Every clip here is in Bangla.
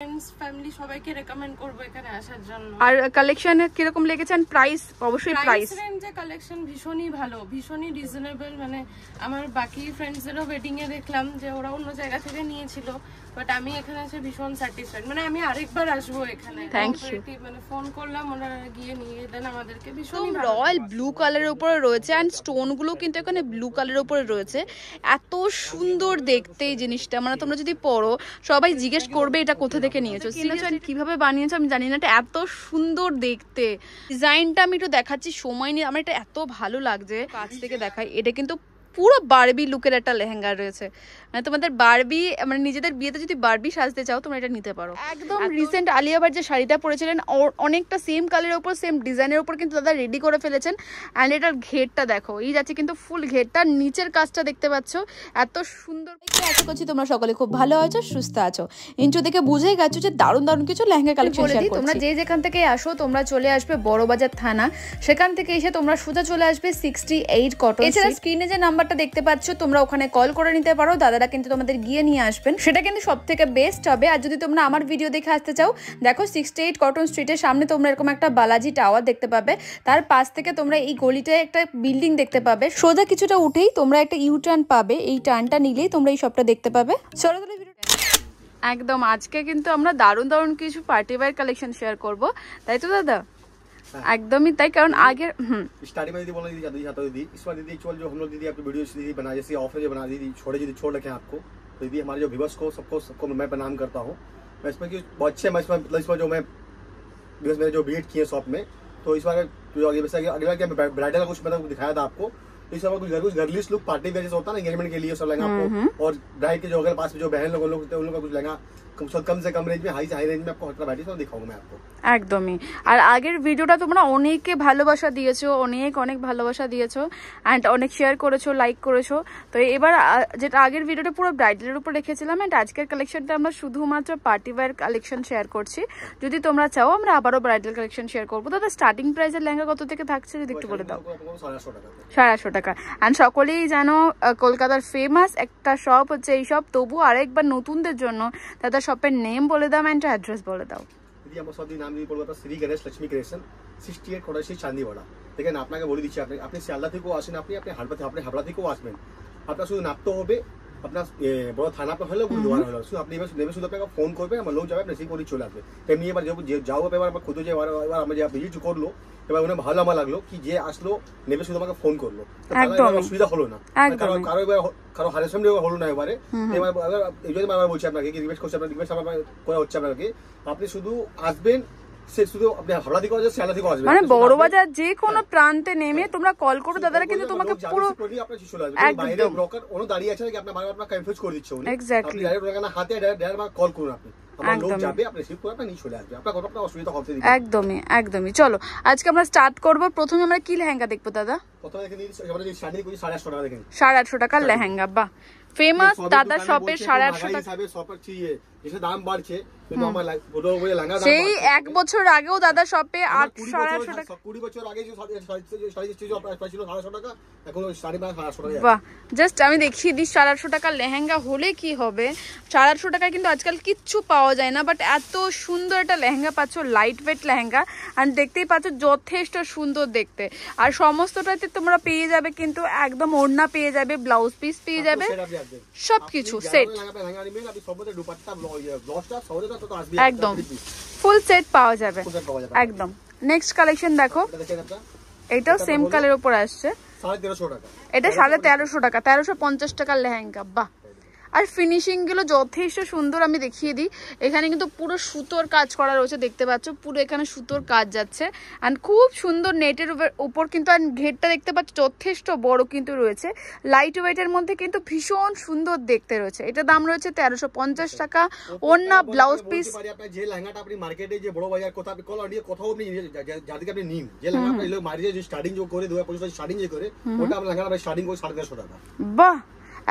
ফ্রেন্ডস ফ্যামিলি সবাইকে রেকমেন্ড করব এখানে আসার জন্য। আর কালেকশন কি রকম লেগেছেন? প্রাইস অবশ্যই প্রাইস রেঞ্জে কালেকশন ভীষণই ভালো, ভীষণই রিজনেবল। মানে আমার বাকি ফ্রেন্ডসদেরও ওয়েডিং এ দেখলাম যে ওরা অন্য জায়গা থেকে নিয়েছিল, বাট আমি এখানে এসে ভীষণ স্যাটিসফাইড। মানে আমি আরেকবার আসবো এখানে। Thank you. মানে ফোন করলাম, ওরা গিয়ে নিয়ে দেন আমাদেরকে। ভীষণ রয়্যাল ব্লু কালারের উপরে রয়েছে এন্ড স্টোন গুলো কিন্তু এখানে ব্লু কালারের উপরে রয়েছে। এত সুন্দর দেখতে এই জিনিসটা, মানে তোমরা যদি পরো সবাই জিজ্ঞেস করবে এটা কোথা থেকে নিয়েছো, কিভাবে বানিয়েছো আমি জানি না, এটা এত সুন্দর দেখতে। ডিজাইনটা আমি একটু দেখাচ্ছি, সময় নিয়ে আমার এটা এত ভালো লাগছে, কাছ থেকে দেখাই। এটা কিন্তু পুরো বারবি লুকের একটা লেহেঙ্গা রয়েছে, মানে তোমাদের বারবি, মানে নিজেদের বিয়েতে যদি বারবি সাজতে চাও তোমরা এটা নিতে পারো। একদম রিসেন্ট আলিয়া ভাট যে শাড়িটা পরেছিলেন অনেকটা সেম কালারের উপর সেম ডিজাইনের উপর কিন্তু দাদা রেডি করে ফেলেছেন। অ্যান্ড এটার ঘেরটা দেখো, এই যাচ্ছে কিন্তু ফুল ঘেরটা, নিচের কাজটা দেখতে পাচ্ছ এত সুন্দর। আশা করছি তোমরা সকলে খুব ভালো আছো, সুস্থ আছো। ইন্ট্রো দেখে বুঝেই গেছো যে দারুণ দারুণ কিছু লেহেঙ্গা কালেকশন শেয়ার করছি। তোমরা যে যেখান থেকে আসো তোমরা চলে আসবে বড়বাজার থানা, সেখান থেকে এসে তোমরা সোজা চলে আসবে 68 কটন। এছাড়া স্ক্রিনে যে নাম্বারটা দেখতে পাচ্ছ তোমরা ওখানে কল করে নিতে পারো, দাদারা কিন্তু তোমাদের গিয়ে নিয়ে আসবেন, সেটা কিন্তু সব থেকে বেস্ট হবে। আর যদি তোমরা আমার ভিডিও দেখে আসতে চাও, দেখো 68 কটন স্ট্রিটের সামনে তোমরা এরকম একটা বালাজি টাওয়ার দেখতে পাবে, তার পাশ থেকে তোমরা এই গলিটায় একটা বিল্ডিং দেখতে পাবে, সোজা কিছুটা উঠেই তোমরা একটা ইউ টার্ন পাবে, এই টার্নটা নিলেই তোমরা এই শপটা দেখতে পাবে। চলো তাহলে একদম আজকে কিন্তু আমরা দারুণ দারুণ কিছু পার্টি ওয়্যার কালেকশন শেয়ার করব, তাই তো দাদা? एकदम ही तय कारण आगे स्टार्टिंग में दीदी बोलना दीदी जाती जाता दीदी इस बार दीदी एक्चुअल जो हम लोग दीदी आपकी वीडियो दीदी बना जैसे ऑफर जो बना दीदी छोड़ रखे आपको, तो दीदी हमारे जो व्यूअर्स को सबको मैं प्रणाम करता हूँ। मैं इसमें कि बहुत अच्छे मैं इसमें जो मैं व्यूअर्स मेरे जो विजिट किए शॉप में, तो इस बार जो अगला क्या ब्राइडल का कुछ मतलब दिखाया था आपको, तो इस बार कुछ गर्लिश लुक पार्टी वेयर जैसा होता है ना, एंगेजमेंट के लिए सब लहंगा आपको, और ब्राइड के जो अगर पास में जो बहन लोग होते हैं उन लोग का कुछ लहंगा कम से कम रेंज में हाई से हाई रेंज में आपको हटना बैठी तो दिखाऊंगा मैं आपको। একদমই। আর আগের ভিডিওটা তোমরা অনেকে ভালোবাসা দিয়েছো, অনেক ভালোবাসা দিয়েছো এন্ড অনেক শেয়ার করেছো, লাইক করেছো। তো এবার যেটা আগের ভিডিওটা পুরো ব্রাইডালের উপর রেখেছিলাম, এন্ড আজকের কালেকশনটা আমরা শুধুমাত্র পার্টি ওয়্যার কালেকশন শেয়ার করছি। যদি তোমরা চাও আমরা আবারও ব্রাইডাল কালেকশন শেয়ার করবো। দাদা স্টার্টিং প্রাইসের লেহেঙ্গা কত থেকে থাকছে যদি একটু বলে দাও? 850 টাকা। এন্ড সকলেই জানো কলকাতার ফেমাস একটা শপ হচ্ছে এই শপ, তবু আরেকবার নতুনদের জন্য দাদা শপের নেম বলে দাও এন্ড অ্যাড্রেস বলে দাও। দিদি আমার সব নাম দিয়ে বলবো শ্রী গণেশ লক্ষ্মী ক্রিয়েশন 68 কোটাশি চান্দিওয়াড়া। দেখেন আপনাকে বলে দিচ্ছি, আপনি শিয়ালদা থেকেও আসেন, আপনি হাবড়া থেকেও আসবেন, আপনার শুধু নামতে হবে, আপনার বড় থানা पे হলো গুরুদুয়ারা হলো, শুধু আপনি নেমে শুধু আপনাকে ফোন করবেন, আমার লোক যাবে, আপনি রিসিভ করে চলে আসবে। তেমনি এবার যাও এবার আমার খুদ যে এবার আমরা যে ভিজিট করলো, এবার উনি ভালো আমার লাগলো কি যে আসলো নেমে শুধু আমাকে ফোন করলো, অসুবিধা হলো না, কারো হারেসমেন্ট হলো না। এবারে এই জন্য আমি বলছি আপনাকে কি রিকোয়েস্ট করছি, আপনার রিকোয়েস্ট আমার করা হচ্ছে আপনাকে, আপনি শুধু আসবেন, মানে বড়বাজার যে কোনো প্রান্তে নেমে তোমরা কল করো, দাদারা কিন্তু তোমাকে পুরো দাঁড়িয়ে আছে আপনার আপনার কনফিউজ করে দিচ্ছে উনি, এক্স্যাক্টলি হাতে ডাইরেক্ট কল করুন, আপনি একদমই। চলো আজকে আমরা স্টার্ট করবো। প্রথমে আমরা কি লেহেঙ্গা দেখবো দাদা? 850 টাকার লেহেঙ্গা, বাহ ফেমাস দাদা শপের 850 টাকা। দাম বাড়ছে সেই 1 বছর আগেও দাদা শপে 850 টাকা, 20 বছর আগে ছিল 750 টাকা, এখন 850 টাকা। বাহ জাস্ট আমি দেখিয়ে দিই 850 টাকার লেহেঙ্গা হলে কি হবে। 850 টাকায় কিন্তু আজকাল কিচ্ছু পাওয়া যায় না, বাট এত সুন্দর একটা লেহেঙ্গা পাচ্ছ, লাইট ওয়েট লেহেঙ্গা, আর দেখতেই পাচ্ছ যথেষ্ট সুন্দর দেখতে। আর সমস্তটাতে তোমরা পেয়ে যাবে কিন্তু একদম ওড়না পেয়ে যাবে, ব্লাউজ পিস পেয়ে যাবে, সবকিছু সেট একদম ফুল সেট পাওয়া যাবে একদম। নেক্সট কালেকশন দেখো, এটাও সেম কালার উপর আসছে, 1350 টাকা। এটা 1350 টাকা, 1350 টাকার লেহেঙ্গা, বাহ। আর ফিনিশিং গুলো যথেষ্ট সুন্দর, আমি দেখিয়ে দিই। এখানে কিন্তু পুরো সুতোর কাজ করা রয়েছে, দেখতে পাচ্ছ পুরো এখানে সুতোর কাজ যাচ্ছে, আর খুব সুন্দর নেটের উপর কিন্তু, আর ঘেরটা দেখতে পাচ্ছ যথেষ্ট বড় কিন্তু রয়েছে, লাইট ওয়েটের মধ্যে কিন্তু ভীষণ সুন্দর দেখতে রয়েছে। এটা দাম রয়েছে 1350 টাকা। ওড়না ব্লাউজ পিস যে লেহেঙ্গাটা আপনি মার্কেটে যে বড় বাজার কোথাও আপনি কল অডিও কোথাও আপনি যাদেরকে আপনি নিন, যে লেহেঙ্গা আপনি মার্কেটে যে স্টার্টিং যে করে 2025 স্টার্টিং যে করে, ওটা আপনি লেহেঙ্গা আপনি স্টার্টিং করে 1350 টাকা। বাহ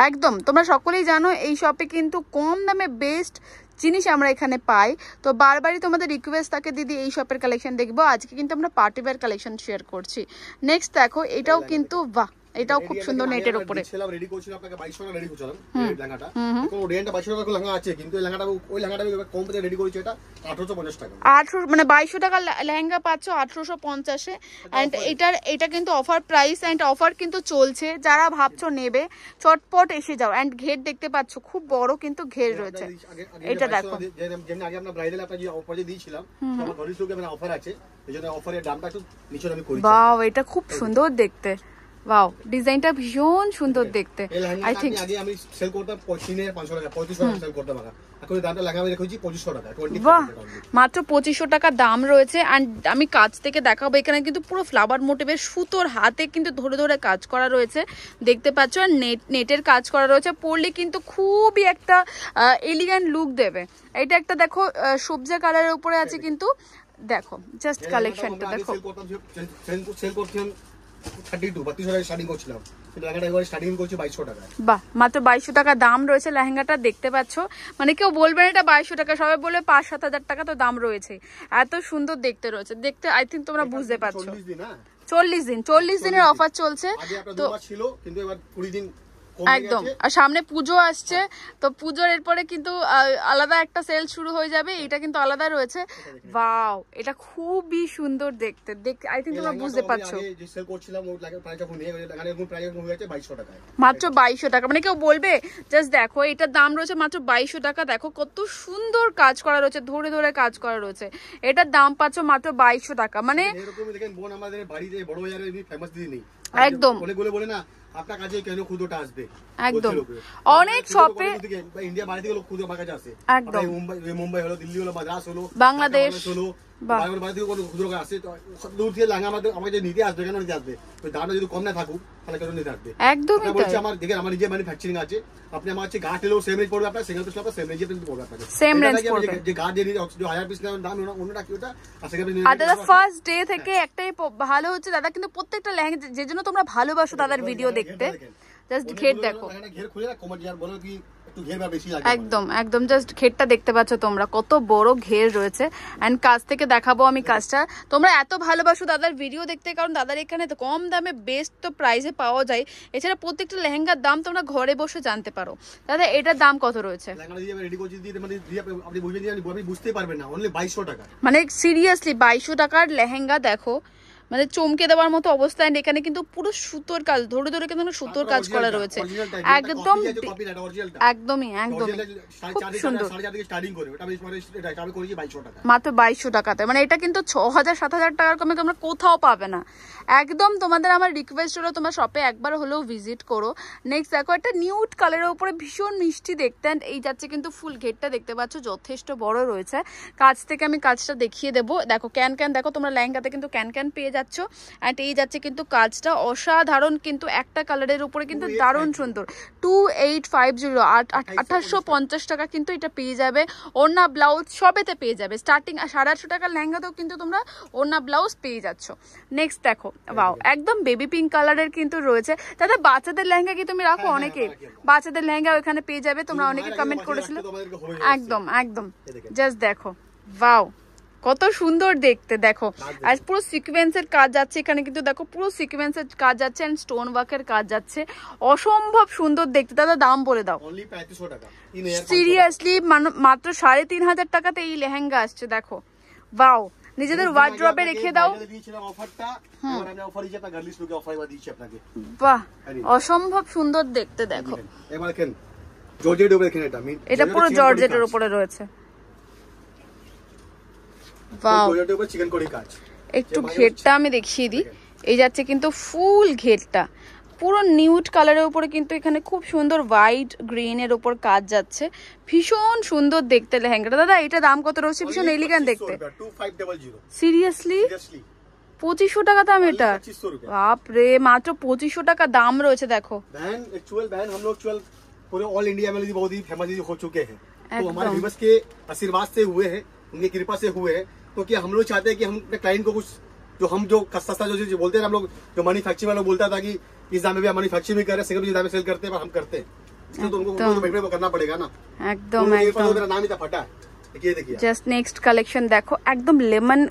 একদম। তোমরা সকলেই জানো এই শপে কিন্তু কম দামে বেস্ট জিনিস আমরা এখানে পাই, তো বারবারই তোমাদের রিকোয়েস্ট থাকে দিদি এই শপের কালেকশন দেখবো। আজকে কিন্তু আমরা পার্টি ওয়্যার কালেকশন শেয়ার করছি। নেক্সট দেখো, এটাও কিন্তু বাহ এটাও খুব সুন্দর নেটের উপরে। ছিলাম রেডি করছিলাম আপনাকে 2200 টাকা রেডি করছিলাম লেহেঙ্গাটা। এখন রেন্টটা 2200 টাকা লেহেঙ্গা আছে, কিন্তু এই লেহেঙ্গাটা কম প্রাইসে রেডি করেছি, এটা 1850 টাকা। 18 মানে 2200 টাকা লেহেঙ্গা পাচ্ছ 1850 এ। এন্ড এটা কিন্তু অফার প্রাইস এন্ড অফার কিন্তু চলছে, যারা ভাবছো নেবে চটপট এসে যাও। এন্ড ঘের দেখতে পাচ্ছ খুব বড় কিন্তু ঘের রয়েছে, এটা দেখো যেমন আগে আমরা ব্রাইডাল আপনাকে যে অফার দিয়েছিলাম, আমার ঘরের লোকে মানে অফার আছে, এইজন্য অফারের দামটা একটু নিচে আমি করেছি। ওয়াও, এটা খুব সুন্দর দেখতে। ওয়াও, ডিজাইনটা ভীষণ সুন্দর দেখতে। আই থিংক আগে আমি সেল করতাম 500 টাকা 3500 টাকা সেল করতাম, এখন দামটা লাগাবে রেখেছি 2500 টাকা। বাহ, মাত্র 2500 টাকা দাম রয়েছে। এন্ড আমি কাজ থেকে দেখাবো, এখানে কিন্তু পুরো ফ্লাওয়ার মোটিভের সুতোর হাতে কিন্তু ধরে ধরে কাজ করা রয়েছে, দেখতে পাচ্ছ। আর নেটের কাজ করা রয়েছে, পরলে কিন্তু খুবই একটা এলিগেন্ট লুক দেবে। এটা একটা দেখো সবজা কালারের উপরে আছে, কিন্তু দেখো জাস্ট কালেকশনটা দেখো। সেল করছিলাম 32 টাকা স্টার্টিং করছিলাম, লেহেঙ্গাটা এবারে স্টার্টিং করছি 2200 টাকা। বাহ, মাত্র 2200 টাকা দাম রয়েছে লেহেঙ্গাটা, দেখতে পাচ্ছ। মানে কেউ বলবে না এটা 2200 টাকা, সবাই বলবে 5-7 হাজার টাকা তো দাম রয়েছে। এত সুন্দর দেখতে রয়েছে, দেখতে আই থিঙ্ক তোমরা বুঝতে পারছো। 40 দিনের অফার চলছে তো ছিল, কিন্তু এবার 20 দিন একদম। আর সামনে পুজো আসছে, তো পুজোর এরপরে কিন্তু আলাদা একটা সেল শুরু হয়ে যাবে, এটা কিন্তু আলাদা রয়েছে। ওয়াও, এটা খুবই সুন্দর দেখতে, আই থিঙ্ক তোমরা বুঝতে পারছো। যে সেল করছিলাম ওই প্রাইস এখন নিয়ে গেছে, লাগানোর প্রাইস এখন হয়ে গেছে 2200 টাকা, মাত্র 2200 টাকা। মানে কেউ বলবে জাস্ট দেখো, এটার দাম রয়েছে মাত্র 2200 টাকা। দেখো কত সুন্দর কাজ করা রয়েছে, ধরে ধরে কাজ করা রয়েছে। এটার দাম পাচ্ছ মাত্র 2200 টাকা। মানে এরকম দেখেন বোন আমাদের বাড়িতে বড় বাজারে ফেমাস দিদি নেই, একদম বলে না আপনার কাছে কেন খুদটা আসবে, একদম। অনেক শপে ইন্ডিয়া বাইরে থেকে লোক খুদ আমার কাছে আসে, একদম। মুম্বাই হলো, দিল্লি হলো, মাদ্রাস হলো, বাংলাদেশ হলো, বাইরে থেকে কোনো খুচরো আসে, তো দূর থেকে লাঙ্গা আমাকে নিতে আসবে, কেন নিতে আসবে? ওই দামটা যদি কম না থাকুক তাহলে কেন নিতে আসবে? একদমই বলছি আমার দেখেন আমার নিজে ম্যানুফ্যাকচারিং আছে, আপনি আমার কাছে গাছ এলেও সেম রেঞ্জ পড়বে, আপনার সিঙ্গেল পিস সেম রেঞ্জে পড়বে, আপনাকে সেম রেঞ্জ পড়বে। যে গাছ যে 1000 পিস দাম অন্যটা কি ওটা, আর সিঙ্গেল পিস। আর দাদা ফার্স্ট ডে থেকে একটাই ভালো হচ্ছে দাদা, কিন্তু প্রত্যেকটা লেহেঙ্গা যে জন্য তোমরা ভালোবাসো দাদার ভিডিও দেখতে, জাস্ট ঘের দেখো। ঘের খুলে না কমার আর বলো কি একটু ঘের বা বেশি লাগে, একদম একদম। জাস্ট ঘেরটা দেখতে পাচ্ছ তোমরা, কত বড় ঘের রয়েছে। এন্ড কাজ থেকে দেখাবো আমি কাজটা। তোমরা এত ভালোবাসো দাদার ভিডিও দেখতে, কারণ দাদার এখানে তো কম দামে বেস্ট তো প্রাইসে পাওয়া যায়। এছাড়া প্রত্যেকটা লেহেঙ্গার দাম তোমরা ঘরে বসে জানতে পারো। দাদা এটার দাম কত রয়েছে? লেহেঙ্গা দিয়ে রেডি করছি দিয়ে মানে আপনি বুঝবেন যে আপনি বুঝতেই পারবেন না, অনলি 2200 টাকা। মানে সিরিয়াসলি 2200 টাকার লেহেঙ্গা দেখো, মানে চমকে দেওয়ার মতো অবস্থা। এখানে কিন্তু পুরো সুতোর কাজ, ধরে ধরে কিন্তু সুতোর কাজ করা রয়েছে, একদম একদমই একদম খুব সুন্দর। মাত্র 2200 টাকাতে, মানে এটা কিন্তু 6000-7000 টাকার কমে তোমরা কোথাও পাবে না। একদম তোমাদের আমার রিকোয়েস্ট হলো তোমরা শপে একবার হলেও ভিজিট করো। নেক্সট দেখো একটা নিউড কালারের উপরে ভীষণ মিষ্টি দেখতে। এই যাচ্ছে কিন্তু ফুল ঘেরটা দেখতে পাচ্ছ, যথেষ্ট বড় রয়েছে। কাজ থেকে আমি কাজটা দেখিয়ে দেবো। দেখো ক্যান দেখো তোমরা লেহেঙ্গাতে কিন্তু ক্যান পেয়ে যাচ্ছ। এন্ড এই যাচ্ছে কিন্তু কাজটা অসাধারণ, কিন্তু একটা কালারের উপরে কিন্তু দারুণ সুন্দর। 2850 1850 টাকা কিন্তু এটা পেয়ে যাবে। ওড়না ব্লাউজ সবেতে পেয়ে যাবে, স্টার্টিং 850 টাকার লেহেঙ্গাতেও কিন্তু তোমরা ওড়না ব্লাউজ পেয়ে যাচ্ছ। নেক্সট দেখো, ওয়াও একদম বেবি পিঙ্ক কালারের কিন্তু রয়েছে। দাদা বাচ্চাদের লেহেঙ্গা কি তুমি রাখো? অনেকে বাচ্চাদের লেহেঙ্গা ওখানে পেয়ে যাবে, তোমরা অনেকে কমেন্ট করেছিলে। একদম একদম, জাস্ট দেখো ওয়াও কত সুন্দর দেখতে। দেখো আর পুরো সিকোয়েন্সের কাজ যাচ্ছে এখানে, কিন্তু দেখো পুরো সিকোয়েন্সের কাজ যাচ্ছে এন্ড স্টোন ওয়ার্কের কাজ যাচ্ছে, অসম্ভব সুন্দর দেখতে। দাদা দাম বলে দাও। সিরিয়াসলি মাত্র 3500 টাকাতে এই লেহেঙ্গা আসছে। দেখো ওয়াও, নিজেদের ওয়ার্ড্রবে রেখে দাও। বাহ, অসম্ভব সুন্দর দেখতে। দেখো এটা পুরো জর্জেটের উপরে রয়েছে। একটু ঘেরটা আমি দেখিয়ে দিই। এই যাচ্ছে কিন্তু ফুল ঘেরটা পুরো নিউড কালারের উপরে, কিন্তু এখানে খুব সুন্দর হোয়াইট গ্রিন এর উপর কাজ যাচ্ছে, ভীষণ সুন্দর দেখতে লেহেঙ্গাটা। দাদা এটা দাম কত রয়েছে? ভীষণ এলিগেন্ট দেখতে। সিরিয়াসলি 2500 টাকা দাম এটা? বাপরে, মাত্র 2500 টাকা দাম রয়েছে। देखो बहन एक्चुअल बहन हम लोग एक्चुअल पूरे ऑल इंडिया में बहुत ही फेमस हो चुके हैं, तो हमारे व्यूअर्स के आशीर्वाद से हुए हैं, उनकी कृपा से हुए हैं। तो क्या हम लोग चाहते हैं कि हम अपने क्लाइंट को कुछ जो हम जो सस्ता जो बोलते हैं हम लोग, जो मैन्युफैक्चरिंग वाला बोलता था कि इस दाम में भी हम मैन्युफैक्चरिंग भी कर रहे हैं, सिंगल दाम में सेल करते हैं, पर हम करते हैं, तो उनको करना पड़ेगा ना। एकदम मेरा नाम ही था फटा है, জাস্ট নেক্সট কালেকশন দেখো, একদম লেমন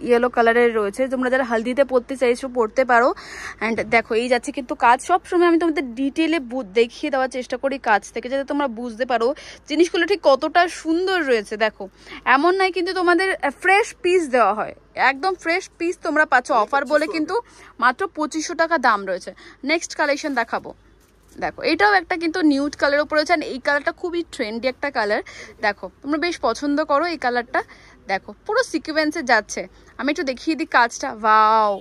ইয়েলো কালারের রয়েছে, তোমরা যারা হলদিতে পরতে চাইছো পরতে পারো। অ্যান্ড দেখো এই যাচ্ছে কিন্তু কাজ, সবসময় আমি তোমাদের ডিটেলে দেখিয়ে দেওয়ার চেষ্টা করি কাজ থেকে, যাতে তোমরা বুঝতে পারো জিনিসগুলো ঠিক কতটা সুন্দর রয়েছে। দেখো এমন নাই কিন্তু তোমাদের ফ্রেশ পিস দেওয়া হয়, একদম ফ্রেশ পিস তোমরা পাচ্ছ অফার বলে, কিন্তু মাত্র 2500 টাকা দাম রয়েছে। নেক্সট কালেকশন দেখাবো, দেখো এটাও একটা কিন্তু নিউড কালার উপরে রয়েছে, এই কালারটা খুবই ট্রেন্ডি একটা কালার। দেখো তোমরা বেশ পছন্দ করো এই কালারটা, দেখো পুরো সিকোয়েন্সে যাচ্ছে। আমি একটু দেখিয়ে দিই কাজটা, ওয়াও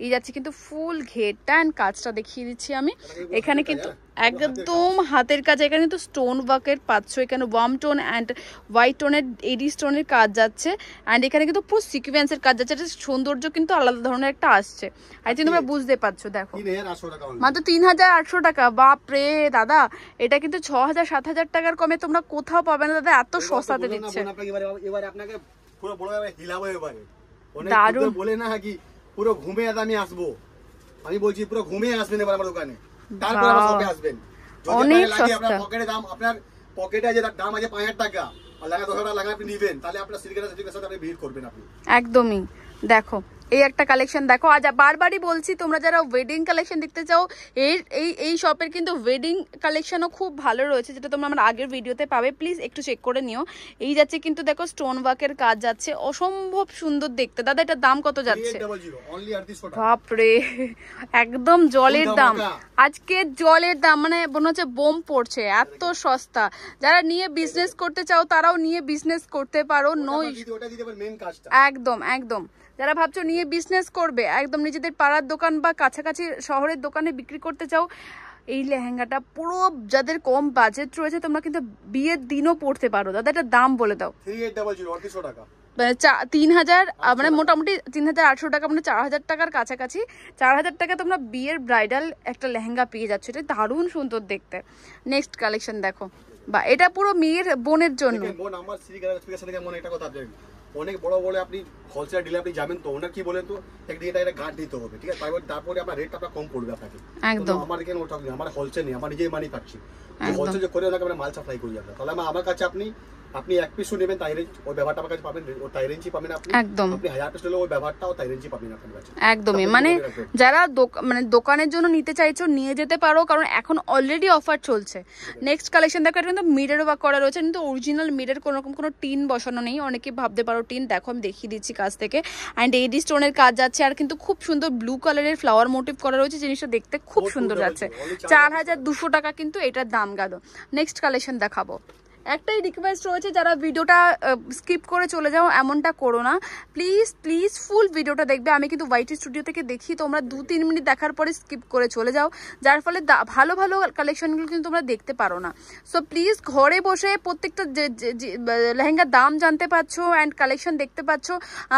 এই যাচ্ছে কিন্তু ফুল ঘেরটা অ্যান্ড কাজটা দেখিয়ে দিচ্ছি আমি। এখানে কিন্তু একদম হাতের কাজ, এখানে কিন্তু স্টোন ওয়ার্কের পাচ্ছ, এখানে ওয়ার্ম টোন অ্যান্ড হোয়াইট টোনের এডি স্টোনের কাজ যাচ্ছে, অ্যান্ড এখানে কিন্তু পুরো সিকোয়েন্সের কাজ যাচ্ছে, এটা সৌন্দর্য কিন্তু আলাদা ধরনের একটা আসছে। আই থিঙ্ক তোমরা বুঝতে পারছো। দেখো মাত্র 3800 টাকা, বাপরে দাদা, এটা কিন্তু 6000-7000 টাকার কমে তোমরা কোথাও পাবে না দাদা, এত সস্তাতে দিচ্ছে। দারুণ বলে না কি পুরো ঘুমে আমি আসবো, আমি বলছি পুরো ঘুমে আসবেন এবার আমার দোকানে, তারপর আমার শপে আসবেন। অনেক সস্তা। আপনার পকেটে দাম, আপনার পকেটে যে দাম আছে 5000 টাকা আর লাগা 10 টাকা লাগা আপনি নিবেন, তাহলে আপনার সিরিকের সাথে আপনি ভিড় করবেন আপনি একদমই। দেখো এই একটা কালেকশন দেখো, আজ বারবারই বলছি তোমরা যারা ওয়েডিং কালেকশন দেখতে চাও এই শপের কিন্তু ওয়েডিং কালেকশনও খুব ভালো রয়েছে, যেটা তোমরা আমার আগের ভিডিওতে পাবে, প্লিজ একটু চেক করে নিও। এই যাচ্ছে কিন্তু দেখো স্টোন ওয়ার্কের কাজ যাচ্ছে, অসম্ভব সুন্দর দেখতে। দাদা এটার দাম কত যাচ্ছে? বাপরে একদম জলের দাম, আজকে জলের দাম, মানে মনে হচ্ছে বোম পড়ছে, এত সস্তা। যারা নিয়ে বিজনেস করতে চাও তারাও নিয়ে বিজনেস করতে পারো, নো একদম একদম। যারা ভাবছো নিয়ে বিজনেস করবে, একদম নিজেদের পাড়ার দোকান বা কাছাকাছি শহরের দোকানে বিক্রি করতে চাও, এই লেহেঙ্গাটা পুরো যাদের কম বাজেট রয়েছে তোমরা কিন্তু বিয়ের দিনও পড়তে পারো। দাদা এটা দাম বলে দাও। 3800 টাকা, মানে 3000, মানে মোটামুটি 3800 টাকা, মানে 4000 টাকার কাছাকাছি। 4000 টাকা তোমরা বিয়ের ব্রাইডাল একটা লেহেঙ্গা পেয়ে যাচ্ছ, এটা দারুণ সুন্দর দেখতে। নেক্সট কালেকশন দেখো, বা এটা পুরো মেয়ের বোনের জন্য। বোন আমার একটা কথা, অনেক বড় বড় আপনি হোলসেল ডিলার আপনি যাবেন তো ওনার কি বলেন তো একটা গার্ড দিতে হবে, ঠিক আছে, তারপরে আপনার রেটটা আপনার কম পড়বে আপনাকে। একদম আমার এখানে ওটা আমার হোলসেল নেই, আমার নিজেই মানি পাচ্ছি, হোলসেল যে করে ওনাকে আমরা মাল সাপ্লাই করি আপনার, তাহলে আমার কাছে আপনি 1 পিসও নেবেন তাই রেঞ্জ ওই ব্যাপারটা আমার কাছে পাবেন, ও তাই রেঞ্জই পাবেন আপনি। একদম আপনি 1000 পিস নিলে ওই ব্যাপারটাও তাই রেঞ্জই পাবেন আপনার কাছে। একদমই, মানে যারা মানে দোকানের জন্য নিতে চাইছো নিয়ে যেতে পারো, কারণ এখন অলরেডি অফার চলছে। নেক্সট কালেকশন দেখো, এটা কিন্তু মিরর ওয়ার্ক করা রয়েছে, কিন্তু অরিজিনাল মিরর, কোনো রকম কোনো টিন বসানো নেই। অনেকে ভাবতে পারো টিন, দেখো আমি দেখিয়ে দিচ্ছি কাজ থেকে। অ্যান্ড এডি স্টোনের কাজ যাচ্ছে, আর কিন্তু খুব সুন্দর ব্লু কালারের ফ্লাওয়ার মোটিভ করা রয়েছে, জিনিসটা দেখতে খুব সুন্দর যাচ্ছে। 4200 টাকা কিন্তু এটার দাম গেল। নেক্সট কালেকশন দেখাবো। একটাই রিকোয়েস্ট রয়েছে, যারা ভিডিওটা স্কিপ করে চলে যাও এমনটা করো না, প্লিজ প্লিজ ফুল ভিডিওটা দেখবে। আমি কিন্তু ওয়াইটি স্টুডিও থেকে দেখি, তোমরা 2-3 মিনিট দেখার পরে স্কিপ করে চলে যাও, যার ফলে ভালো ভালো কালেকশনগুলো কিন্তু তোমরা দেখতে পারো না। সো প্লিজ ঘরে বসে প্রত্যেকটা লেহেঙ্গার দাম জানতে পারছো অ্যান্ড কালেকশন দেখতে পাচ্ছ,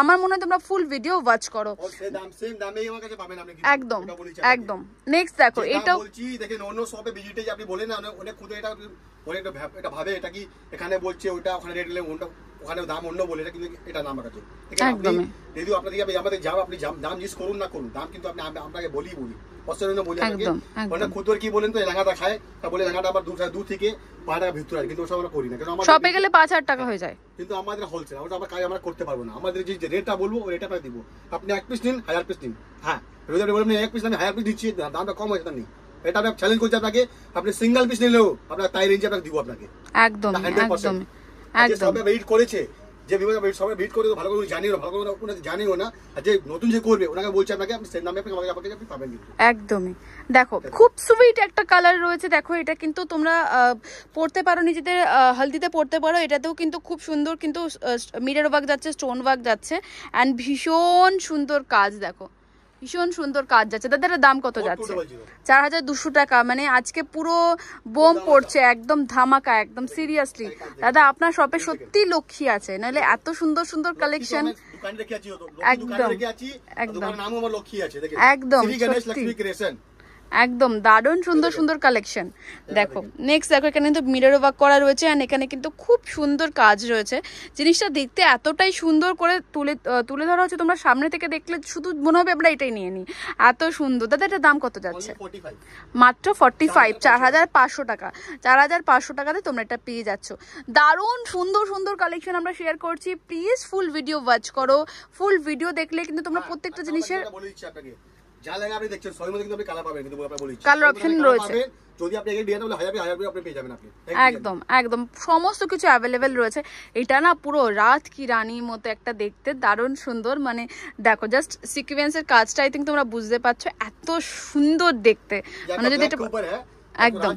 আমার মনে হয় তোমরা ফুল ভিডিও ওয়াচ করো। একদম একদম। নেক্সট দেখো, এটাও বলছি দেখেন অন্য শপে ভিজিটে আপনি বলেন না অনেক খুদে এটা এটা ভাবে এটা কি এখানে বলছে ওটা ওখানে রেট দিলে ওখানে দাম অন্য বলে, এটা কিন্তু এটা না আমার কাছে। একদমই যদি আপনাদের আমাদের যাব আপনি দাম জিজ্ঞেস করুন না করুন, দাম কিন্তু আপনি আপনাকে বলি অসুবিধা বলি আপনাকে। অনেক খুদর কি বলেন তো লেহেঙ্গাটা খায়, তা বলে লেহেঙ্গাটা আবার 2 থেকে 5 টাকা ভিতরে আছে, কিন্তু ওসব আমরা করি না, কারণ আমাদের শপে গেলে 5000 টাকা হয়ে যায়, কিন্তু আমাদের হোলসেল আমরা কাজ আমরা করতে পারবো না। আমাদের যে রেটটা বলবো ওই রেটটা দিব, আপনি 1 পিস নিন 1000 পিস নিন, হ্যাঁ রোজা বলবেন 1 পিস আমি 1000 পিস দিচ্ছি, দামটা কম হয়েছে নেই, এটা আমি চ্যালেঞ্জ করছি আপনাকে। আপনি সিঙ্গেল পিস নিলেও আপনার তাই রেঞ্জে আপনাকে দিব আপনাকে। একদম একদম একদম। সবে ওয়েট করেছে যে বিভাগ সবাই ওয়েট করে ভালো করে জানিও ভালো করে ওনাকে জানিও না, আর যে নতুন যে করবে ওনাকে বলছে আপনাকে আপনি সেম দামে আপনি পাবেন। একদমই। দেখো খুব সুইট একটা কালার রয়েছে, দেখো এটা কিন্তু তোমরা পড়তে পারো, নিজেদের হলদিতে পড়তে পারো। এটাতেও কিন্তু খুব সুন্দর কিন্তু মিরর ওয়ার্ক যাচ্ছে, স্টোন ওয়ার্ক যাচ্ছে, অ্যান্ড ভীষণ সুন্দর কাজ, দেখো ভীষণ সুন্দর কাজ যাচ্ছে। দাদার দাম কত যাচ্ছে? 4200 টাকা, মানে আজকে পুরো বোম পড়ছে, একদম ধামাকা, একদম সিরিয়াসলি। দাদা আপনার শপে সত্যি লক্ষ্মী আছে, নাহলে এত সুন্দর সুন্দর কালেকশন। একদম একদম একদম একদম দারুণ সুন্দর সুন্দর কালেকশন। দেখো নেক্সট দেখো এখানে কিন্তু মিরর ওয়ার্ক করা রয়েছে এন্ড এখানে কিন্তু খুব সুন্দর কাজ রয়েছে। জিনিসটা দেখতে এতটাই সুন্দর করে তুলে ধরা হচ্ছে, তোমরা সামনে থেকে দেখলে শুধু মনে হবে আমরা এটাই নিয়ে নিই, এত সুন্দর। দাদা এটার দাম কত যাচ্ছে? মাত্র 45, 4500 টাকা। 4500 টাকাতে তোমরা এটা পেয়ে যাচ্ছ। দারুণ সুন্দর সুন্দর কালেকশন আমরা শেয়ার করছি, প্লিজ ফুল ভিডিও ওয়াচ করো। ফুল ভিডিও দেখলে কিন্তু তোমরা প্রত্যেকটা জিনিসের যা লাগে আপনি দেখছেন সবই মধ্যে কিন্তু আপনি কালার পাবেন, কিন্তু আপনারা বলি কালার অপশন রয়েছে। যদি আপনি এখানে দিয়ে দেন তাহলে 1000 আপনি পেয়ে যাবেন আপনি। একদম একদম সমস্ত কিছু অ্যাভেলেবেল রয়েছে। এটা না পুরো রাত কি রানীর মতো একটা দেখতে, দারুণ সুন্দর। মানে দেখো জাস্ট সিকোয়েন্সের কাজটা আই থিঙ্ক তোমরা বুঝতে পারছো, এত সুন্দর দেখতে। মানে যদি এটা একদম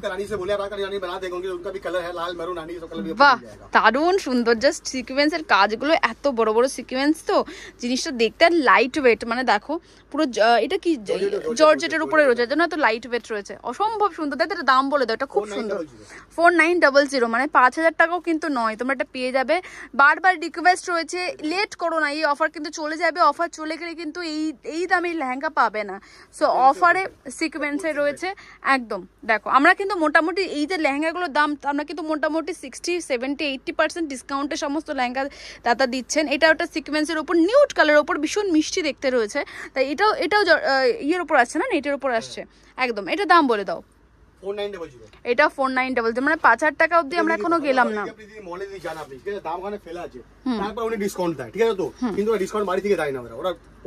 বাহ দারুণ সুন্দর, জাস্ট সিকোয়েন্সের কাজগুলো এত বড় বড় সিকোয়েন্স, তো জিনিসটা দেখতে আর লাইট ওয়েট। মানে দেখো পুরো এটা কি জর্জেটের উপরে রয়েছে, জন্য এত লাইট ওয়েট রয়েছে, অসম্ভব সুন্দর। দেখো এটা দাম বলে দাও, এটা খুব সুন্দর। 4900, মানে 5000 টাকাও কিন্তু নয়, তোমরা এটা পেয়ে যাবে। বারবার রিকোয়েস্ট রয়েছে লেট করো না, এই অফার কিন্তু চলে যাবে। অফার চলে গেলে কিন্তু এই দামে লেহেঙ্গা পাবে না। সো অফারে সিকোয়েন্সে রয়েছে একদম। দেখো আমরা কিন্তু মোটামুটি এই যে লেহেঙ্গাগুলোর দাম আমরা কিন্তু মোটামুটি 60, 70, 80% ডিসকাউন্টে সমস্ত লেহেঙ্গা দাদা দিচ্ছেন। এটা ওটা সিকোয়েন্সের উপর নিউড কালারের উপর ভীষণ মিষ্টি দেখতে রয়েছে, তাই এটাও ইয়ের উপর আসছে না, নেটের উপর আসছে একদম। এটা দাম বলে দাও। 4900, এটা 4900, মানে 5000 টাকা অবধি আমরা এখনো গেলাম না। আপনি যদি মলে দিয়ে যান আপনি, ঠিক আছে, দাম ওখানে ফেলা আছে, তারপর উনি ডিসকাউন্ট দেয়, ঠিক আছে, তো কিন্তু ওরা ডিসকাউন্ট বাড়ি থেকে দেয় না,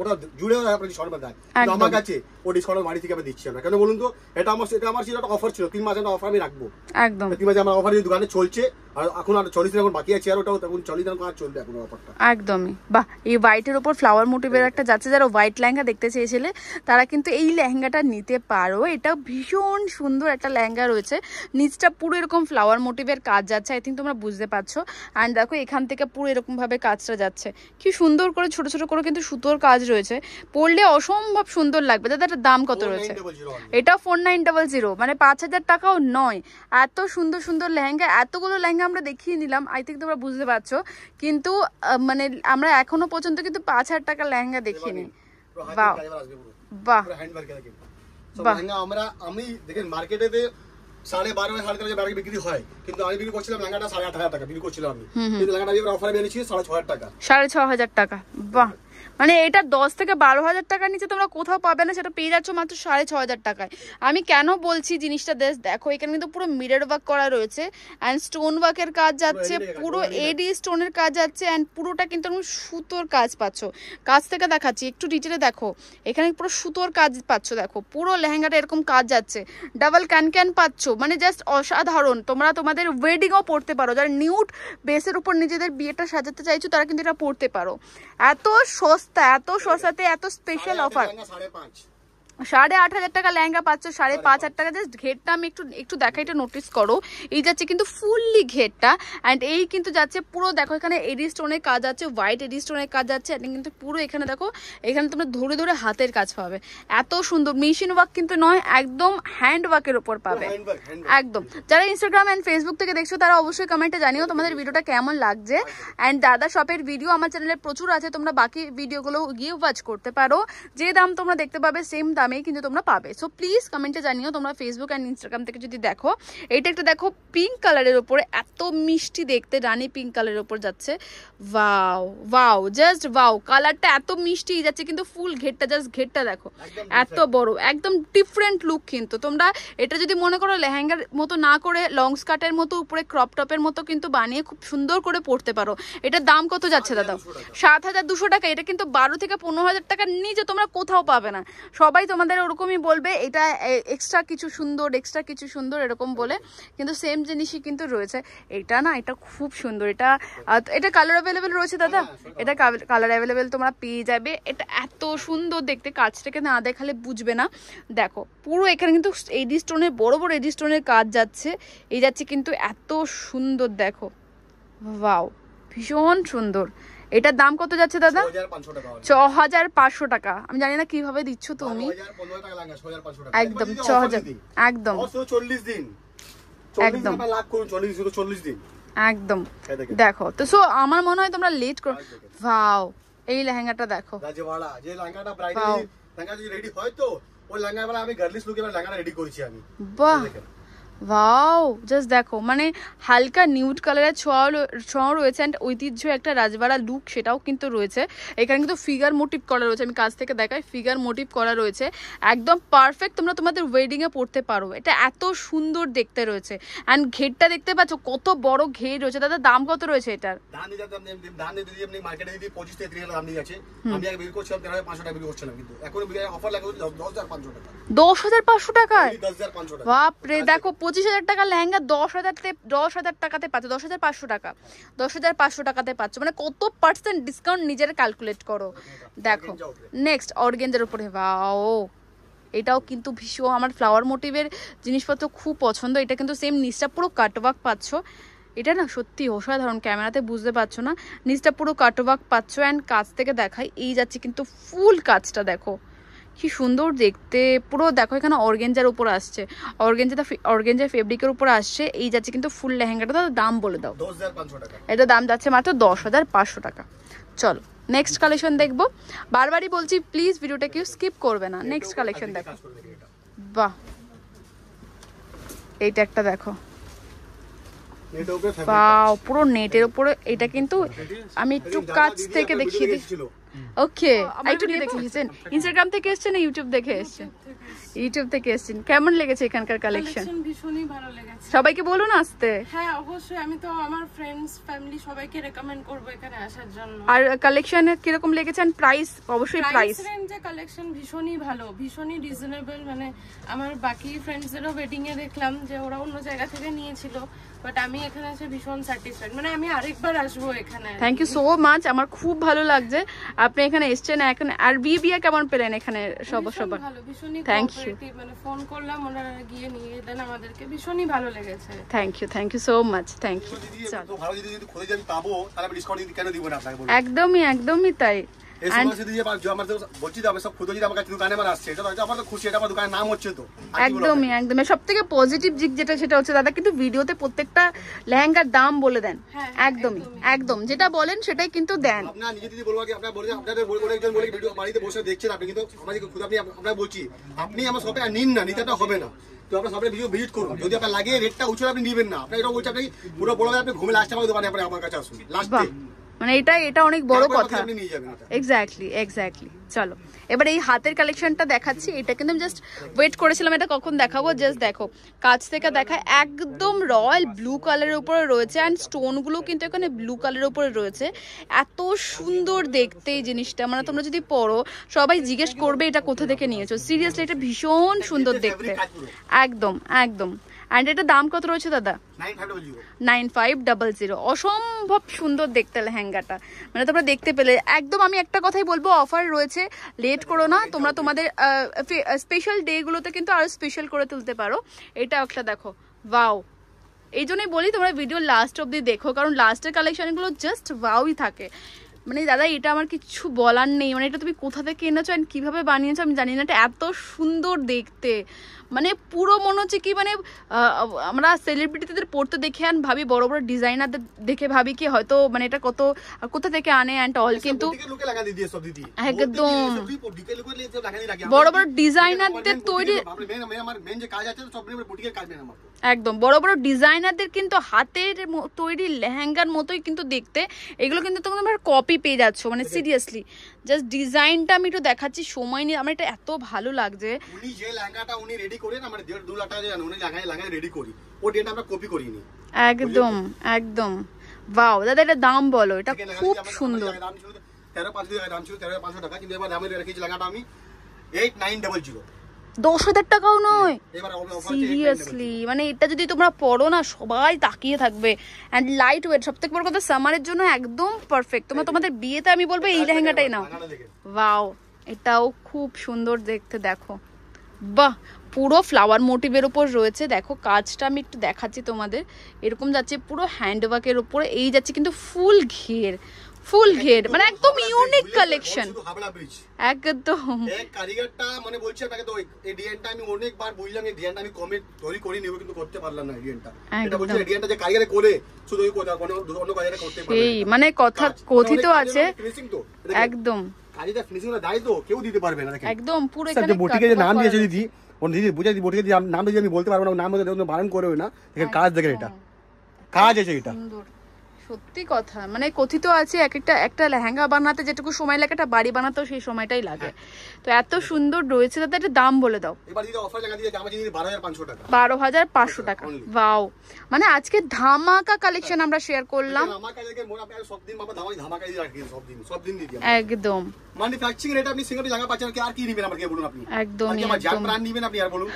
ওরা জুড়ে আপনার ডিসকাউন্ট দেয়। আমার কাছে ও ডিসকাউন্ট বাড়ি থেকে আমি দিচ্ছি না, কেন বলুন তো? এটা আমার ছিল একটা অফার ছিল, 3 মাসের অফার আমি রাখবো একদম। 3 মাসে আমার অফার দোকানে চলছে, আর এখন আর 40 দিন এখন বাকি আছে, আর ওটাও তখন 40 দিন আর চলবে এখন অফারটা একদমই। বাহ, এই হোয়াইটের উপর ফ্লাওয়ার মোটিভের একটা যাচ্ছে, যারা হোয়াইট লেহেঙ্গা দেখতে চেয়েছিলে তারা কিন্তু এই লেহেঙ্গাটা নিতে পারো। এটা ভীষণ সুন্দর একটা লেহেঙ্গা রয়েছে, নিচটা পুরো এরকম ফ্লাওয়ার মোটিভের কাজ যাচ্ছে, আই থিঙ্ক তোমরা বুঝতে পারছো। অ্যান্ড দেখো এখান থেকে পুরো এরকম ভাবে কাজটা যাচ্ছে, কি সুন্দর করে ছোট ছোট করে কিন্তু সুতোর কাজ রয়েছে, পরলে অসম্ভব সুন্দর লাগবে। দাদা এটার দাম কত রয়েছে? এটা 4900, মানে 5000 টাকাও নয়। এত সুন্দর সুন্দর লেহেঙ্গা, এতগুলো লেহেঙ্গা আমরা দেখিয়ে নিলাম, আই থিঙ্ক তোমরা বুঝতে পারছো। কিন্তু মানে আমরা এখনো পর্যন্ত কিন্তু 5000 টাকার লেহেঙ্গা দেখিনি। বাহ বাহ বাহ, আমি দেখেন মার্কেটে 12.5 সাড়ে 13 বিক্রি হয়, কিন্তু আমি বিক্রি করছিলাম লেহেঙ্গাটা 8,500 টাকা বিক্রি করছিলাম আমি, কিন্তু লেহেঙ্গাটা অফারে বেরিয়েছি 6,500 টাকা। 6,500 টাকা, বাহ। মানে এটা 10 থেকে 12,000 টাকার নিচে তোমরা কোথাও পাবে না, সেটা পেয়ে যাচ্ছ মাত্র 6,500 টাকায়। আমি কেন বলছি জিনিসটা দেখো, এখানে কিন্তু পুরো মিরর ওয়ার্ক করা রয়েছে অ্যান্ড স্টোন ওয়ার্কের কাজ যাচ্ছে, পুরো এডি স্টোনের কাজ যাচ্ছে অ্যান্ড পুরোটা কিন্তু সুতোর কাজ পাচ্ছ। কাজ থেকে দেখাচ্ছি একটু ডিটেলে, দেখো এখানে পুরো সুতোর কাজ পাচ্ছ, দেখো পুরো লেহেঙ্গাটা এরকম কাজ যাচ্ছে, ডাবল ক্যান পাচ্ছ, মানে জাস্ট অসাধারণ। তোমরা তোমাদের ওয়েডিংও পড়তে পারো, যারা নিউড বেসের উপর নিজেদের বিয়েটা সাজাতে চাইছো তারা কিন্তু এটা পড়তে পারো। এত সস্তা, এত সস্তাতে এত স্পেশাল অফার। 8,500 টাকা লেহেঙ্গা পাচ্ছ 5,500 টাকা। জাস্ট ঘেরটা আমি একটু দেখাই, এটা নোটিস করো, এই যাচ্ছে কিন্তু ফুললি ঘেরটা অ্যান্ড এই কিন্তু যাচ্ছে পুরো, দেখো এখানে এডি স্টোনের কাজ আছে, হোয়াইট এডি স্টোনের কাজ আছে, কিন্তু পুরো এখানে দেখো এখানে তোমরা ধরে ধরে হাতের কাজ পাবে, এত সুন্দর। মেশিন ওয়ার্ক কিন্তু নয়, একদম হ্যান্ড ওয়ার্কের উপর পাবে একদম। যারা ইনস্টাগ্রাম অ্যান্ড ফেসবুক থেকে দেখছো তারা অবশ্যই কমেন্টে জানিও তোমাদের ভিডিওটা কেমন লাগছে। অ্যান্ড দাদা শপের ভিডিও আমার চ্যানেলে প্রচুর আছে, তোমরা বাকি ভিডিওগুলো গিয়ে ওয়াচ করতে পারো, যে দাম তোমরা দেখতে পাবে সেম দাম কিন্তু তোমরা পাবে। সো প্লিজ কমেন্টে জানিও তোমরা ফেসবুক এন্ড ইনস্টাগ্রাম থেকে যদি দেখো। এটা একটা দেখো পিঙ্ক কালারের উপরে, এত মিষ্টি দেখতে, রানী পিঙ্ক কালারের উপর যাচ্ছে, ওয়াও ওয়াও জাস্ট ওয়াও, কালারটা এত মিষ্টি যাচ্ছে, কিন্তু ফুল ঘেরটা, জাস্ট ঘেরটা দেখো এত বড়, একদম ডিফারেন্ট লুক। কিন্তু তোমরা এটা যদি মনে করো লেহেঙ্গার মতো না করে লং স্কার্টের মতো উপরে ক্রপ টপের মতো কিন্তু বানিয়ে খুব সুন্দর করে পরতে পারো। এটার দাম কত যাচ্ছে দাদা? 7,200 টাকা। এটা কিন্তু 12 থেকে 15,000 টাকার নিচে তোমরা কোথাও পাবে না। সবাই তোমাদের ওরকমই বলবে এটা এক্সট্রা কিছু সুন্দর এরকম বলে, কিন্তু সেম জিনিসই কিন্তু রয়েছে। এটা না, এটা খুব সুন্দর। এটা কালার অ্যাভেলেবেল রয়েছে দাদা, এটা কালার অ্যাভেলেবেল তোমরা পেয়ে যাবে। এটা এত সুন্দর দেখতে, কাজটাকে না দেখালে বুঝবে না। দেখো পুরো এখানে কিন্তু এডি স্টোনের বড় বড় এডি স্টোনের কাজ যাচ্ছে, এই যাচ্ছে কিন্তু এত সুন্দর, দেখো ওয়াও ভীষণ সুন্দর। এটার দাম কত যাচ্ছে দাদা? 6,500 টাকা। আমি জানি না কিভাবে দিচ্ছ তুমি, একদম 6,000, একদম একদম একদম। দেখো তো, সো আমার মনে হয় তোমরা লেট করো। ওয়াও, এই লেহেঙ্গাটা দেখো, যে লেহেঙ্গাটা ব্রাইডাল লেহেঙ্গা যদি রেডি হয় তো ওই লেহেঙ্গাটা আমি গার্লিশ লুকে লেহেঙ্গাটা রেডি করেছি আমি। বাহ ওয়াও, জাস্ট দেখো, মানে হালকা নিউড কালারের ছোঁয়া রয়েছে অ্যান্ড ঐতিহ্য একটা রাজবাড়া লুক সেটাও কিন্তু রয়েছে। এখানে কিন্তু ফিগার মোটিভ করা রয়েছে, আমি কাছ থেকে দেখাই, ফিগার মোটিভ করা রয়েছে, একদম পারফেক্ট, তোমরা তোমাদের ওয়েডিংয়ে পড়তে পারো। এটা এত সুন্দর দেখতে রয়েছে অ্যান্ড ঘেরটা দেখতে পাচ্ছ কত বড় ঘের রয়েছে। দাদা দাম কত রয়েছে এটার? দাম দিদি আপনি মার্কেটে দিদি 25 থেকে 30 দাম দিয়ে আছে। আমি আগে বিল করছিলাম 13,500 টাকা বিল করছিলাম, কিন্তু এখন অফার লাগে 10,500 টাকা। 10,500 টাকায়? 10,500 টাকা। বাপরে, দেখো 25,000 টাকা লেহেঙ্গা 10,000 টাকাতে পাচ্ছ, 10,500 টাকা, 10,500 টাকাতে পাচ্ছ, মানে কত পার্সেন্ট ডিসকাউন্ট নিজের ক্যালকুলেট করো। দেখো নেক্সট অর্গেঞ্জার উপরে, ওয়াও এটাও কিন্তু ভীষণ, আমার ফ্লাওয়ার মোটিভের জিনিসপত্র খুব পছন্দ। এটা কিন্তু সেম নিচটা পুরো কাটওয়ার্ক পাচ্ছ, এটা না সত্যি অসাধারণ, ক্যামেরাতে বুঝতে পারছো না, নিচটা পুরো কাটওয়ার্ক পাচ্ছ। অ্যান্ড কাছ থেকে দেখাই, এই যাচ্ছে কিন্তু ফুল কাজটা, দেখো কি সুন্দর দেখতে পুরো। দেখো এখানে অর্গেঞ্জার উপর আসছে, অর্গেঞ্জার ফেব্রিকের উপর আসছে, এই যাচ্ছে কিন্তু ফুল লেহেঙ্গাটা। দাম বলে দাও। 10,500 টাকা। এটা দাম যাচ্ছে মাত্র 10,500 টাকা। চলো নেক্সট কালেকশন দেখবো। বারবারই বলছি প্লিজ ভিডিওটা কেউ স্কিপ করবে না। নেক্সট কালেকশন দেখো। বাহ, এইটা একটা দেখো, বাও পুরো নেটের উপরে। এটা কিন্তু আমি একটু কাছ থেকে দেখিয়ে দিই। ওকে, একটু নিয়ে দেখেছেন, ইনস্টাগ্রাম থেকে এসেছেন না ইউটিউব দেখে এসেছেন? ইউটিউব থেকে এসেছেন। কেমন লেগেছে এখানকার কালেকশন? ভীষণই ভালো লেগেছে। সবাইকে বলুন আসতে। হ্যাঁ অবশ্যই, আমি তো আমার ফ্রেন্ডস ফ্যামিলি সবাইকে রেকমেন্ড করব এখানে আসার জন্য। আর কালেকশন কিরকম লেগেছে? প্রাইস অবশ্যই প্রাইস রেঞ্জে কালেকশন ভীষণই ভালো, ভীষণই রিজনেবল। মানে আমার বাকি ফ্রেন্ডসদেরও ওয়েডিং এ দেখলাম যে ওরা অন্য জায়গা থেকে নিয়েছিল, বাট আমি এখানে এসে ভীষণ স্যাটিসফাইড, মানে আমি আরেকবার আসবো এখানে। থ্যাংক ইউ সো মাচ, আমার খুব ভালো লাগছে আপনি এখানে এসেছেন। এখন আর বিয়ে কেমন পেলেন এখানে? সবার ভালো, ভীষণই থ্যাংক ইউ, মানে ফোন করলাম, ওনারা গিয়ে নিয়ে দেন আমাদেরকে, ভীষণই ভালো লেগেছে। Thank you so much, thank you. তো ভালো যদি খুঁজে আমি পাবো তাহলে আমি ডিসকাউন্ট কেন দিব না আপনাকে বলুন? একদমই তাই। এই সমস্যা দিয়ে আমার তো বলছি তো আমি সব খুঁজে যদি আমার কাছে দোকানে আমার আসছে, এটা তো আমার তো খুশি, এটা আমার দোকানের নাম হচ্ছে তো। একদমই সবথেকে পজিটিভ দিক যেটা সেটা হচ্ছে দাদা কিন্তু ভিডিওতে প্রত্যেকটা লেহেঙ্গার দাম বলে দেন। একদম যেটা বলেন সেটাই কিন্তু দেন। আপনারা নিজে যদি বলবো কি আপনারা বলেন, আপনাদের বলে একজন বলে ভিডিও বাড়িতে বসে দেখছেন আপনি, কিন্তু আমাদের খুদ আপনি আমরা বলছি আপনি আমার শপে নিন না, নিতেটা হবে না। তো আপনার শপে ভিজিট করুন, যদি আপনার লাগে রেটটা উঁচু আপনি নিবেন না। আপনি এটা বলছি আপনি পুরো বড় আপনি ঘুমে লাস্টে আমার দোকানে আপনি আমার কাছে আসুন লাস্টে, মানে এটা অনেক বড় কথা। এক্স্যাক্টলি। চলো এবার এই হাতের কালেকশনটা দেখাচ্ছি। এটা কিন্তু আমি জাস্ট ওয়েট করেছিলাম এটা কখন দেখাবো। জাস্ট দেখো কাছ থেকে দেখায়, একদম রয়্যাল ব্লু কালারের উপরে রয়েছে অ্যান্ড স্টোনগুলো কিন্তু এখানে ব্লু কালারের উপরে রয়েছে। এত সুন্দর দেখতে এই জিনিসটা, মানে তোমরা যদি পড়ো সবাই জিজ্ঞেস করবে এটা কোথা থেকে নিয়েছো। সিরিয়াসলি এটা ভীষণ সুন্দর দেখতে, একদম। অ্যান্ড এটা দাম কত রয়েছে দাদা? 9500। অসম্ভব সুন্দর দেখতে লেহেঙ্গাটা, মানে তোমরা দেখতে পেলে। একদম আমি একটা কথাই বলবো, অফার রয়েছে, লেট করো না। তোমরা তোমাদের স্পেশাল ডে গুলোতে কিন্তু আরো স্পেশাল করে তুলতে পারো। এটা একটা দেখো, ওয়াও। এই জন্যই বলি তোমরা ভিডিও লাস্ট অব্দি দেখো, কারণ লাস্টের কালেকশনগুলো জাস্ট ওয়াওই থাকে। মানে দাদা এটা আমার কিছু বলার নেই, মানে এটা তুমি কোথা থেকে এনেছো আর কিভাবে বানিয়েছো আমি জানি না, এটা এত সুন্দর দেখতে। মানে পুরো মনে হচ্ছে কি, মানে আমরা সেলিব্রিটিদের পড়তে দেখে আন ভাবি, বড় বড় ডিজাইনারদের দেখে ভাবি কি হয়তো মানে এটা কোথা থেকে আনে অ্যান্ড অল, কিন্তু একদম বড় বড় ডিজাইনারদের তৈরি, একদম বড় বড় ডিজাইনারদের কিন্তু হাতের তৈরি লেহেঙ্গার মতোই কিন্তু দেখতে। এগুলো কিন্তু তোমরা কপি পেয়ে যাচ্ছ, মানে সিরিয়াসলি। জাস্ট ডিজাইনটা আমি একটু দেখাচ্ছি, সময় নিয়ে। আমার এটা এত ভালো লাগছে। উনি যে লেহেঙ্গাটা উনি রেডি করেন, আমরা 1.5-2 লাখ টাকা দিয়ে উনি লেহেঙ্গা রেডি করি, ও ডেটা আমরা কপি করিনি। একদম ওয়াও। দাদা এটা দাম বলো, এটা খুব সুন্দর। 13,500 টাকা, কিন্তু এবার আমি রেখেছি লেহেঙ্গাটা আমি 8900। 10,000 টাকাও নয়, সিরিয়াসলি। মানে এটা যদি তোমরা পড়ো না সবাই তাকিয়ে থাকবে। অ্যান্ড লাইট ওয়েট, সব থেকে বড় কথা সামারের জন্য একদম পারফেক্ট। তোমাদের বিয়েতে আমি বলবো এই লেহেঙ্গাটাই নাও। ওয়াও, এটাও খুব সুন্দর দেখতে। দেখো বাহ, পুরো ফ্লাওয়ার মোটিভের উপর রয়েছে। দেখো কাজটা আমি একটু দেখাচ্ছি তোমাদের, এরকম যাচ্ছে পুরো হ্যান্ডওয়ার্কের উপরে। এই যাচ্ছে কিন্তু ফুল ঘের, মানে একদম ইউনিক কালেকশন। একদম এই কারিগরটা মানে বলছি আপনাকে, তো এই ডিজাইনটা আমি অনেকবার বুঝলাম, এই ডিজাইনটা আমি কমে তৈরি করে নেব, কিন্তু করতে পারলাম না। এই ডিজাইনটা এটা বলছি, এই ডিজাইনটা যে কারিগরে করে শুধু ওই কথা, অন্য কারিগরে করতে পারবে। এই মানে কথা কথিত আছে, একদম কাজে যা ফিনিশিং এর দায় তো কেউ দিতে পারবে না। দেখেন একদম পুরো স্যার এখানে যে বটিকে যে নাম দিয়েছে দিদি, ওর দিদি বুঝে দিদি বটিকে নাম দিয়ে আমি বলতে পারবো না, নাম বলতে বারণ করেও না। দেখেন কাজ, দেখেন এটা কাজ আছে, এটা সুন্দর সত্যি কথা। মানে কথিত আছে একটা লেহেঙ্গা বানাতে যেটুকু সময় লাগে একটা বাড়ি বানাতেও সেই সময়টাই লাগে। তো এত সুন্দর রয়েছে দাদা, একটা দাম বলে দাও। এবার দিদি অফার লাগা দিয়েছে আমার দিদি 12,500 টাকা। 12,500 টাকা, ওয়াও। মানে আজকে ধামাকা কালেকশন আমরা শেয়ার করলাম। ধামাকা দেখে মনে আপনি সব দিন বাবা ধামাকা দিয়ে রাখি, সব দিন দিদি একদম ম্যানুফ্যাকচারিং রেট আপনি সিঙ্গেল জায়গা পাচ্ছেন, আর কি নেবেন আমাকে বলুন আপনি? একদম আমার জান প্রাণ নেবেন আপনি, আর বলুন।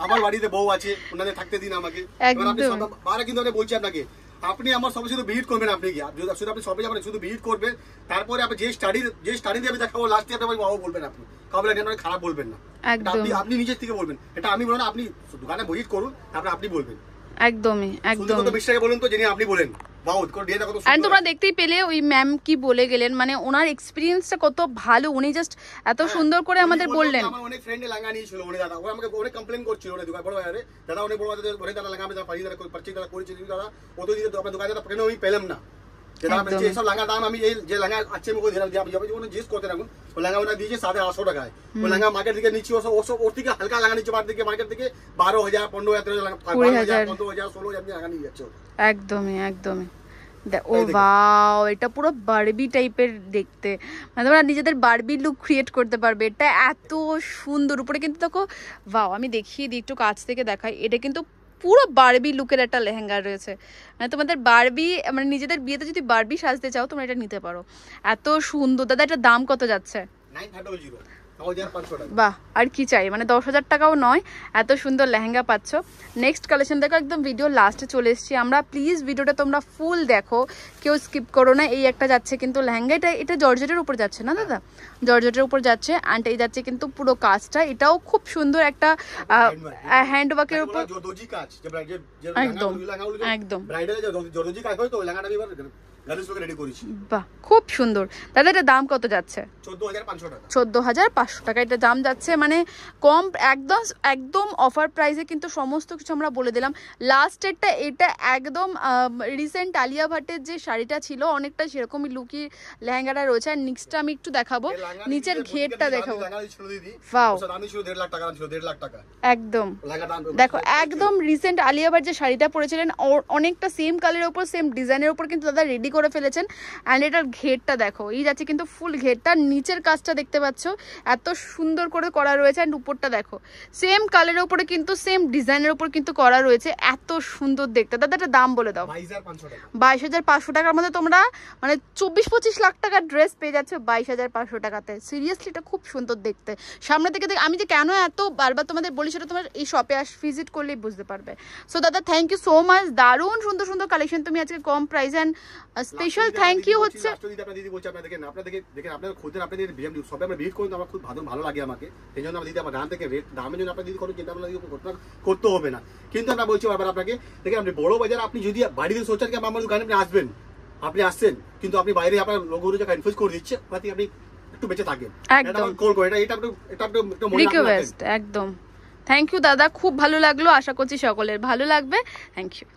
আমার বাড়িতে বউ আছে, ওনাদের থাকতে দিন আমাকে। এবার আপনি সব বারে কিন্তু আমি বলছি আপনাকে, আপনি আমার সবে শুধু ভিজিট করবেন, আপনি কি শুধু আপনি সবে যাবেন, শুধু ভিজিট করবেন, তারপরে আপনি যে স্টাডি দিয়ে আমি দেখাবো লাস্টে আপনি বাবা বলবেন, আপনি কাউকে খারাপ বলবেন না, আপনি নিজের থেকে বলবেন। এটা আমি বলবো না, আপনি দোকানে ভিজিট করুন, তারপরে আপনি বলবেন। একদমই একদম। কত বিশ্বাসে বলুন তো, যিনি আপনি বলেন তোমরা দেখতেই পেলে ওই ম্যাম কি বলে গেলেন, মানে ওনার এক্সপিরিয়েন্সটা কত ভালো, উনি জাস্ট এত সুন্দর করে আমাদের বললেন। আমার অনেক ফ্রেন্ড লাগা নিয়েছিল, উনি দাদা ও আমাকে অনেক কমপ্লেইন করছিল, উনি দোকান বড় বাইরে দাদা অনেক বড় অনেক দাদা লাগা আমি দাদা পারি দাদা পারচেজ দাদা করেছি দাদা, ও তো দিদি আপনার দোকানে দাদা কেন আমি পেলাম না। যেটা আমি এইসব লাগা দাম আমি যে লাগা আছে আমি করে দিলাম, যাবে জিজ্ঞেস করতে রাখুন। ও লাগা ওনা দিয়েছে 850 টাকায়। ও লাগা মার্কেট থেকে নিচ্ছি, ওর থেকে হালকা লাগা নিচ্ছে, মার্কেট থেকে 12,000 15,000 13,000 15,000 16,000 আপনি লাগা নিয়ে যাচ্ছে। একদমই একদমই। ও ওয়াও, এটা পুরো বারবি টাইপের দেখতে, মানে তোমরা নিজেদের বারবি লুক ক্রিয়েট করতে পারবে। এটা এত সুন্দর, উপরে কিন্তু দেখো ওয়াও, আমি দেখিয়ে দিই একটু কাছ থেকে দেখাই। এটা কিন্তু পুরো বারবি লুকের একটা লেহেঙ্গা রয়েছে, মানে তোমাদের বারবি মানে নিজেদের বিয়েতে যদি বারবি সাজতে চাও তোমরা এটা নিতে পারো। এত সুন্দর। দাদা এটার দাম কত যাচ্ছে? 9,500 বাহ, আর কি চাই, মানে 10,000 টাকাও নয়, এত সুন্দর লেহেঙ্গা পাচ্ছ। নেক্সট কালেকশন দেখো, একদম ভিডিও লাস্টে চলে এসেছি আমরা। প্লিজ ভিডিওটা তোমরা ফুল দেখো, কেউ স্কিপ করো না। এই একটা যাচ্ছে কিন্তু লেহেঙ্গা, এটা জর্জেটের উপর যাচ্ছে না দাদা? জর্জেটের উপর যাচ্ছে, অ্যান্ড এই যাচ্ছে কিন্তু পুরো কাজটা, এটাও খুব সুন্দর একটা হ্যান্ডওয়ার্কের উপর। একদম একদম বাহ, খুব সুন্দর। দাদা এটা দাম কত যাচ্ছে? 14,500 টাকা এটা দাম যাচ্ছে, মানে কম, একদম একদম অফার প্রাইসে কিন্তু সমস্ত কিছু আমরা বলে দিলাম। লাস্টেরটা এটা একদম রিসেন্ট আলিয়া ভাটের যে শাড়িটা ছিল অনেকটা সেরকমই লুকি লেহেঙ্গাটা রয়েছে। আর নেক্সটটা আমি একটু দেখাবো, নিচের ঘেরটা দেখাবো। ওয়াও, একদম দেখো, একদম রিসেন্ট আলিয়া ভাট যে শাড়িটা পরেছিলেন অনেকটা সেম কালারের উপর সেম ডিজাইনের উপর কিন্তু দাদা রেডি করে ফেলেছেন। অ্যান্ড এটার ঘেরটা দেখো, এই যাচ্ছে কিন্তু ফুল ঘেরটা, নিচের কাজটা দেখতে পাচ্ছ এত সুন্দর করে করা রয়েছে। অ্যান্ড উপরটা দেখো সেম কালারের উপরে কিন্তু সেম ডিজাইনের উপর কিন্তু করা রয়েছে, এত সুন্দর দেখতে। দাদা এটা দাম বলে দাও। 22,500 টাকার মধ্যে তোমরা মানে 24-25 লাখ টাকার ড্রেস পেয়ে যাচ্ছে 22,500 টাকাতে। সিরিয়াসলি এটা খুব সুন্দর দেখতে। সামনে থেকে আমি যে কেন এত বারবার তোমাদের বলি সেটা তোমার এই শপে ভিজিট করলেই বুঝতে পারবে। সো দাদা থ্যাংক ইউ সো মাচ, দারুণ সুন্দর সুন্দর কালেকশন তুমি আজকে কম price. And special thank you হচ্ছে দিদি বলছে আপনার দেখেন, দেখেন আপনার খোঁজের আপনাদের সবে আমরা ভিজিট করি তো আমার খুব ভালো লাগে আমাকে, সেই জন্য আমরা দিদি আমার দাম থেকে রেট দামের জন্য আপনার দিদি কোনো চিন্তা ভাবনা করতে হবে না। কিন্তু আমরা বলছি আবার আপনাকে, দেখেন আপনি বড় বাজার আপনি যদি বাড়িতে সোচান কি আমার দোকানে আপনি আসবেন, আপনি আসছেন কিন্তু আপনি বাইরে আপনার লোকগুলো যে কনফিউজ করে দিচ্ছে, আপনি একটু বেঁচে থাকেন। একদম কল করে এটা রিকোয়েস্ট। একদম থ্যাংক ইউ দাদা, খুব ভালো লাগলো, আশা করছি সকলের ভালো লাগবে। Thank you.